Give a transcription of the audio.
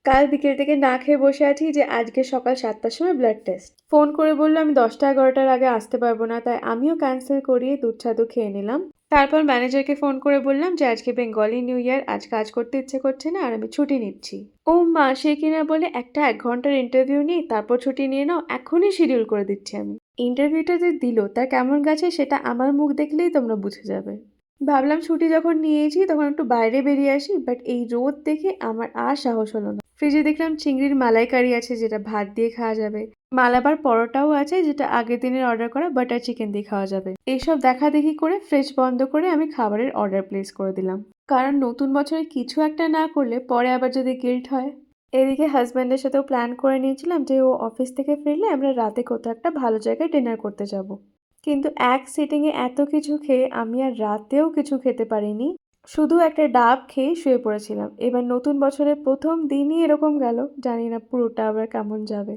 কাল বিকেল থেকে না খেয়ে বসে আছি যে আজকে সকাল 7টার সময় ব্লাড টেস্ট। ফোন করে বলল আমি 10টা 11টার আগে আসতে পারবো না, তাই আমিও ক্যান্সেল করিয়ে দুধ ছাতু খেয়ে নিলাম। তারপর ম্যানেজারকে ফোন করে বললাম যে আজকে বেঙ্গলি নিউ ইয়ার, আজ কাজ করতে ইচ্ছে করছে না আর আমি ছুটি নিচ্ছি। ও মা, সে কিনা বলে একটা 1 ঘন্টার ইন্টারভিউ নিই তারপর ছুটি নিয়ে নাও, এখনই শিডিউল করে দিচ্ছি আমি। ইন্টারভিউটা যে দিল তার কেমন গেছে সেটা আমার মুখ দেখলেই তোমরা বুঝে যাবে। ভাবলাম ছুটি যখন নিয়েছি তখন একটু বাইরে বেরিয়ে আসি, বাট এই রোদ দেখে আমার আর সাহস হলো না। ফ্রিজে দেখলাম চিংড়ির মালাইকারি আছে যেটা ভাত দিয়ে খাওয়া যাবে। মালাবার পরোটাও আছে যেটা আগের দিনের অর্ডার করা বাটার চিকেন দিয়ে খাওয়া যাবে। এইসব দেখা দেখি করে ফ্রিজ বন্ধ করে আমি খাবারের অর্ডার প্লেস করে দিলাম। কারণ নতুন বছরে কিছু একটা না করলে পরে আবার যদি গিল্ট হয়। এদিকে হাজব্যান্ডের সাথেও প্ল্যান করে নিয়েছিলাম যে ও অফিস থেকে ফিরলে আমরা রাতে কোথাও একটা ভালো জায়গায় ডিনার করতে যাব। কিন্তু এক সিটিংয়ে এত কিছু খেয়ে আমি আর রাতেও কিছু খেতে পারিনি। শুধু একটা ডাব খেয়ে শুয়ে পড়েছিলাম। এবার নতুন বছরের প্রথম দিনই এরকম গেল, জানি না পুরোটা আবার কেমন যাবে।